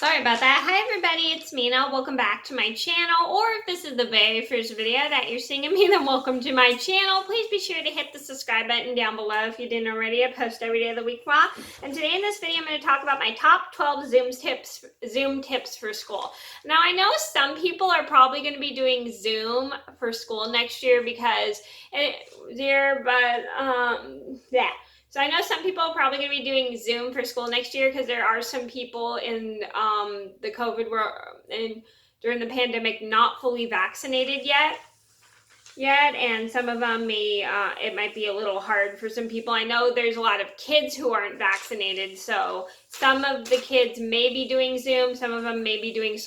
Sorry about that. Hi everybody, it's Mena. Welcome back to my channel, or if this is the very first video that you're seeing of me, then welcome to my channel. Please be sure to hit the subscribe button down below if you didn't already. I post every day of the week. And today in this video, I'm going to talk about my top 12 Zoom tips for school. Now, I know some people are probably going to be doing Zoom for school next year because yeah. So I know some people are probably going to be doing Zoom for school next year because there are some people in the COVID world and during the pandemic not fully vaccinated yet, and some of them may it might be a little hard for some people. I know there's a lot of kids who aren't vaccinated, so some of the kids may be doing Zoom, some of them may be doing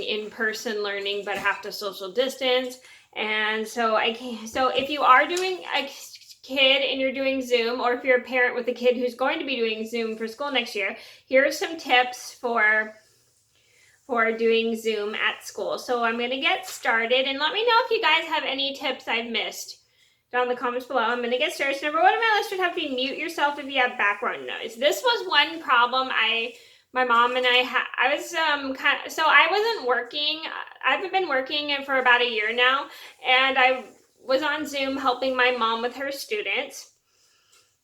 in-person learning but have to social distance. And so if you are doing a kid and you're doing Zoom, or if you're a parent with a kid who's going to be doing Zoom for school next year, here are some tips for doing Zoom at school. So I'm going to get started, and let me know if you guys have any tips I've missed down in the comments below. I'm going to get started. So number one on my list would have to be mute yourself if you have background noise. This was one problem my mom and I was so I wasn't working. I haven't been working for about a year now, and I was on Zoom helping my mom with her students.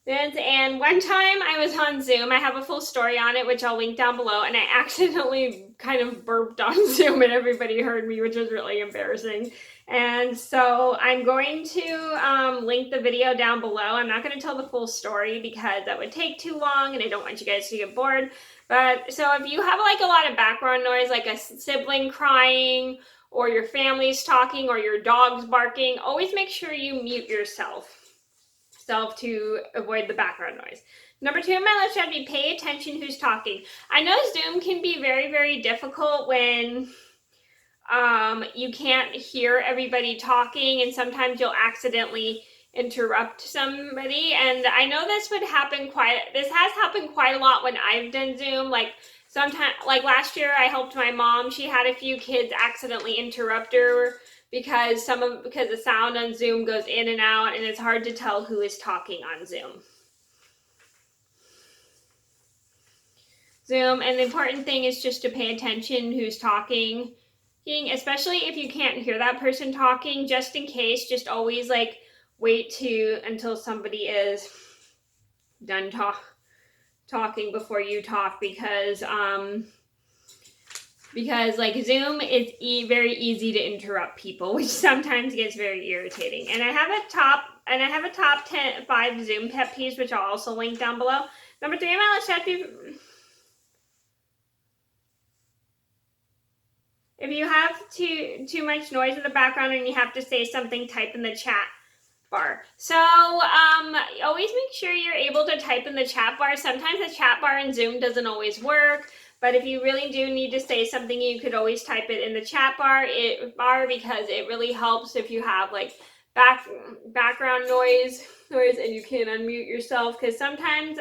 And one time I was on Zoom, I have a full story on it, which I'll link down below, and I accidentally kind of burped on Zoom and everybody heard me, which was really embarrassing. And so I'm going to link the video down below. I'm not going to tell the full story because that would take too long and I don't want you guys to get bored. But so if you have like a lot of background noise, like a sibling crying, or your family's talking, or your dog's barking, always make sure you mute yourself to avoid the background noise. Number two on my list would be pay attention who's talking. I know Zoom can be very, very difficult when you can't hear everybody talking, and sometimes you'll accidentally interrupt somebody. And I know this has happened quite a lot when I've done Zoom. Like last year, I helped my mom. She had a few kids accidentally interrupt her because the sound on Zoom goes in and out, and it's hard to tell who is talking on Zoom. And the important thing is just to pay attention who's talking, especially if you can't hear that person talking. Just in case, just always wait until somebody is done talking before you talk, because Zoom is very easy to interrupt people, which sometimes gets very irritating. And I have a top 5 Zoom pet peeves, which I'll also link down below. Number 3 on my list would be, if you have too much noise in the background and you have to say something, type in the chat bar. So always make sure you're able to type in the chat bar. Sometimes the chat bar in Zoom doesn't always work, but if you really do need to say something, you could always type it in the chat bar because it really helps if you have background noise and you can't unmute yourself, because sometimes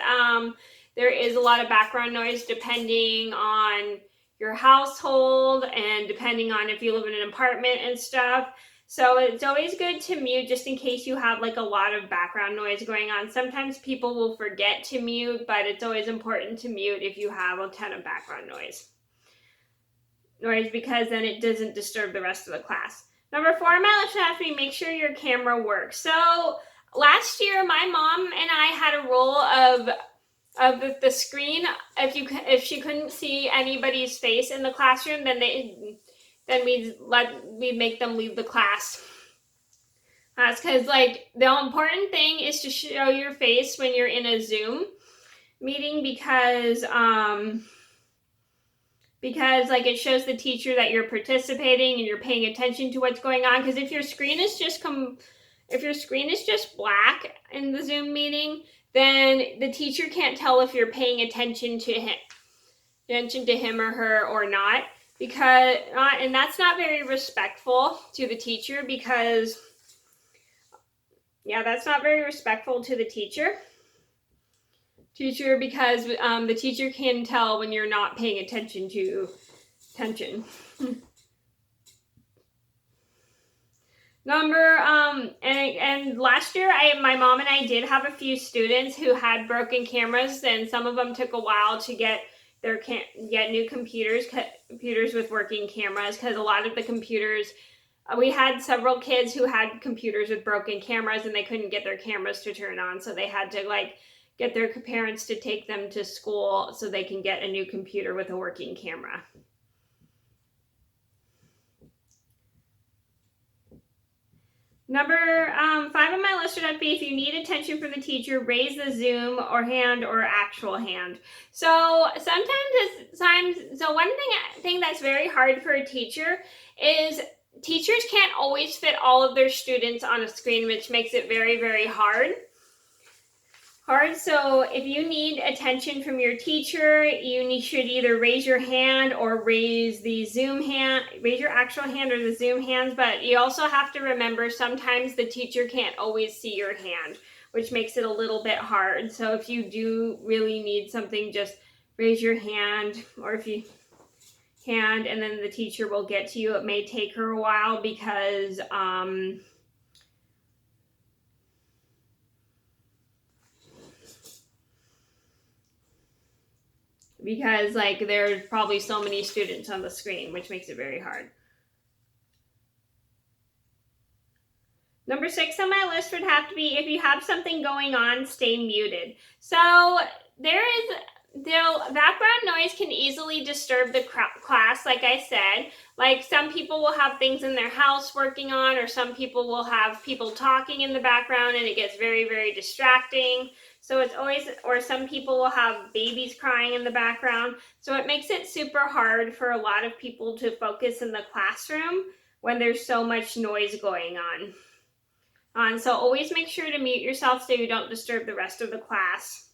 there is a lot of background noise depending on your household and depending on if you live in an apartment and stuff. So it's always good to mute just in case you have a lot of background noise going on. Sometimes people will forget to mute, but it's always important to mute if you have a ton of background noise, because then it doesn't disturb the rest of the class. Number 4 on my list has to be make sure your camera works. So last year, my mom and I had a rule of the screen. If she couldn't see anybody's face in the classroom, then we'd make them leave the class. That's because the important thing is to show your face when you're in a Zoom meeting, because it shows the teacher that you're participating and you're paying attention to what's going on. Because if your screen is just black in the Zoom meeting, then the teacher can't tell if you're paying attention to him or her or not. And that's not very respectful to the teacher, because that's not very respectful to the teacher because the teacher can tell when you're not paying attention. And last year, my mom and I did have a few students who had broken cameras, and some of them took a while to get get new computers with working cameras, because a lot of the computers, we had several kids who had computers with broken cameras and they couldn't get their cameras to turn on, so they had to like get their parents to take them to school so they can get a new computer with a working camera. Number 5 on my list would be, if you need attention from the teacher, raise the Zoom or hand or actual hand. So so one thing that's very hard for a teacher is teachers can't always fit all of their students on a screen, which makes it very, very hard. So if you need attention from your teacher, you should either raise your hand or raise the Zoom hand, raise your actual hand or the Zoom hands. But you also have to remember, sometimes the teacher can't always see your hand, which makes it a little bit hard. So if you do really need something, just raise your hand, or if you hand, and then the teacher will get to you. It may take her a while because like there's probably so many students on the screen, which makes it very hard. Number 6 on my list would have to be, if you have something going on, stay muted. So background noise can easily disturb the class, like I said. Like, some people will have things in their house working on, or some people will have people talking in the background and it gets very, very distracting. So it's always, or some people will have babies crying in the background. So it makes it super hard for a lot of people to focus in the classroom when there's so much noise going on. So always make sure to mute yourself so you don't disturb the rest of the class.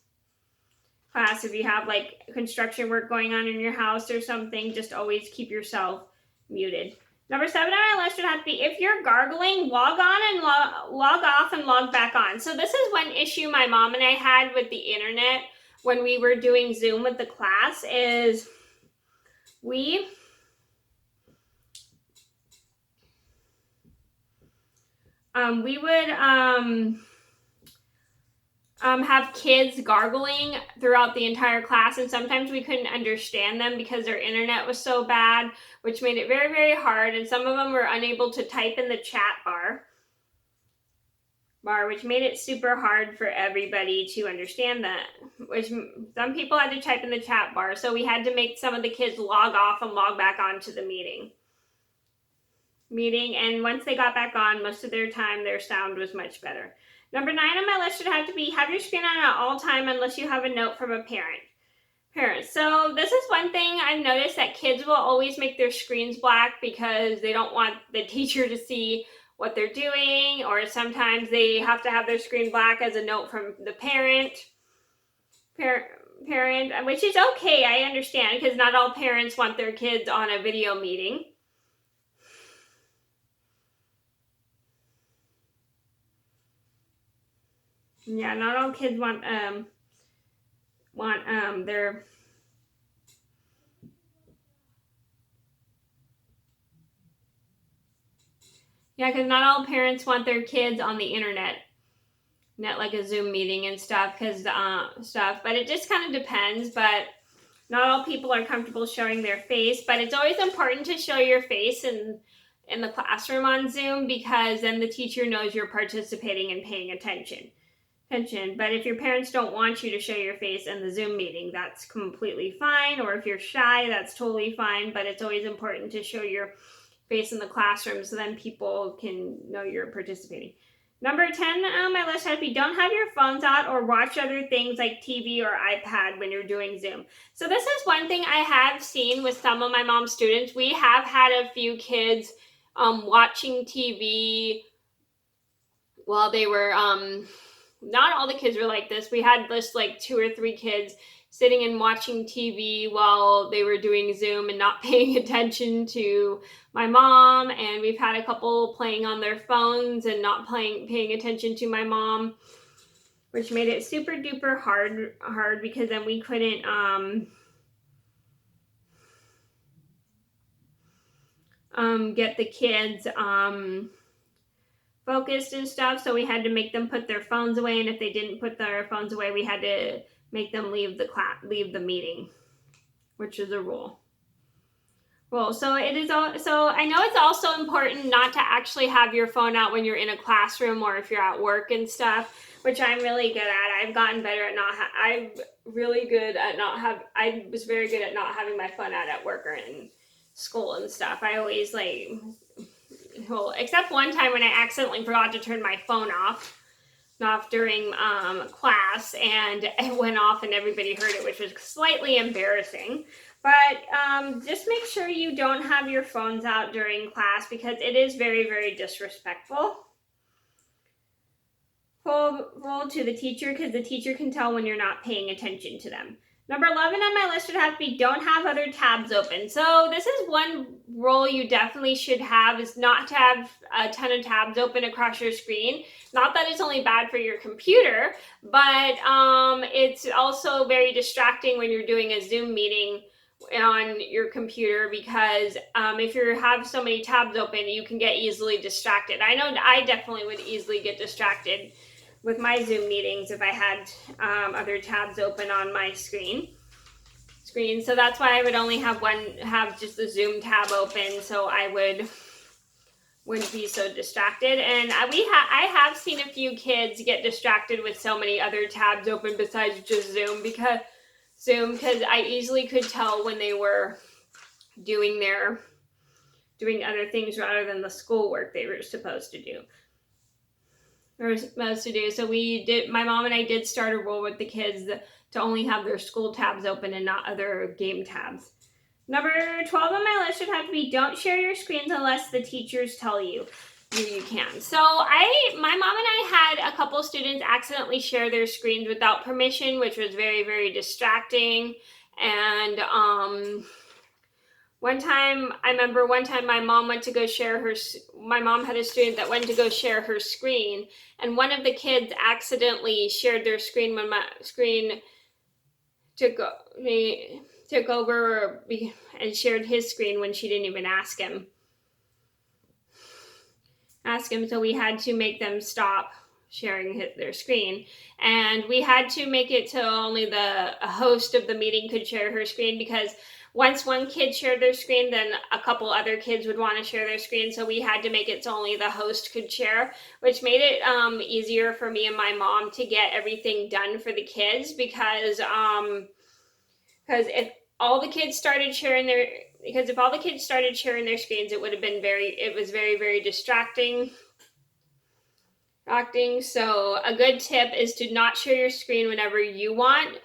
If you have like construction work going on in your house or something, just always keep yourself muted. Number 7 on my list would have to be, if you're gargling, log on and log off and log back on. So this is one issue my mom and I had with the internet when we were doing Zoom with the class, is we would have kids gargling throughout the entire class, and sometimes we couldn't understand them because their internet was so bad, which made it very, very hard. And some of them were unable to type in the chat bar, which made it super hard for everybody to understand that. Which some people had to type in the chat bar, so we had to make some of the kids log off and log back on to the meeting. And once they got back on, most of their time, their sound was much better. Number 9 on my list should have to be, have your screen on at all time unless you have a note from a parent. So this is one thing I've noticed, that kids will always make their screens black because they don't want the teacher to see what they're doing, or sometimes they have to have their screen black as a note from the parent, which is okay, I understand, because not all parents want their kids on a video meeting. Yeah, not all kids want their because not all parents want their kids on the internet, like a Zoom meeting and stuff, but it just kind of depends. But not all people are comfortable showing their face, but it's always important to show your face in the classroom on Zoom, because then the teacher knows you're participating and paying attention. But if your parents don't want you to show your face in the Zoom meeting, that's completely fine. Or if you're shy, that's totally fine. But it's always important to show your face in the classroom so then people can know you're participating. Number 10 on my list would be, don't have your phones out or watch other things like TV or iPad when you're doing Zoom. So this is one thing I have seen with some of my mom's students. We have had a few kids watching TV while they were not all the kids were like this. We had just like 2 or 3 kids sitting and watching TV while they were doing Zoom and not paying attention to my mom. And we've had a couple playing on their phones and not paying attention to my mom, which made it super duper hard because then we couldn't get the kids focused and stuff. So we had to make them put their phones away, and if they didn't put their phones away, we had to make them leave the meeting. which is a rule. Well, so it is. So I know it's also important not to actually have your phone out when you're in a classroom or if you're at work and stuff, which I'm really good at. I've gotten better at not. I'm really good at not have. I was very good at not having my phone out at work or in school and stuff. I always well, except one time when I accidentally forgot to turn my phone off during class, and it went off and everybody heard it, which was slightly embarrassing. But just make sure you don't have your phones out during class because it is very, very disrespectful to the teacher, because the teacher can tell when you're not paying attention to them. Number 11 on my list would have to be don't have other tabs open. So this is one rule you definitely should have, is not to have a ton of tabs open across your screen. Not that it's only bad for your computer, but it's also very distracting when you're doing a Zoom meeting on your computer, because if you have so many tabs open, you can get easily distracted. I know I definitely would easily get distracted with my Zoom meetings if I had other tabs open on my screen. So that's why I would only have just the Zoom tab open, so I wouldn't be so distracted. And I have seen a few kids get distracted with so many other tabs open besides just Zoom, because I easily could tell when they were doing other things rather than the schoolwork they were supposed to do. So my mom and I did start a rule with the kids to only have their school tabs open and not other game tabs. Number 12 on my list should have to be don't share your screens unless the teachers tell you you can. So my mom and I had a couple students accidentally share their screens without permission, which was very, very distracting. And I remember one time my mom had a student that went to go share her screen, and one of the kids accidentally shared their screen when my screen took over and shared his screen when she didn't even ask him. So we had to make them stop sharing their screen, and we had to make it so only the host of the meeting could share her screen, because once one kid shared their screen, then a couple other kids would want to share their screen, so we had to make it so only the host could share, which made it easier for me and my mom to get everything done for the kids, because if all the kids started sharing their screens, it was very, very distracting. So a good tip is to not share your screen whenever you want.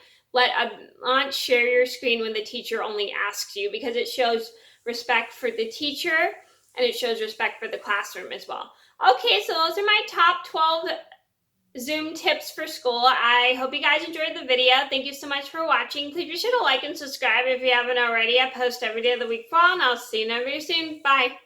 Not share your screen when the teacher only asks you, because it shows respect for the teacher and it shows respect for the classroom as well. Okay, so those are my top 12 Zoom tips for school. I hope you guys enjoyed the video. Thank you so much for watching. Please be sure to like and subscribe if you haven't already. I post every day of the week, fall, and I'll see you very soon. Bye.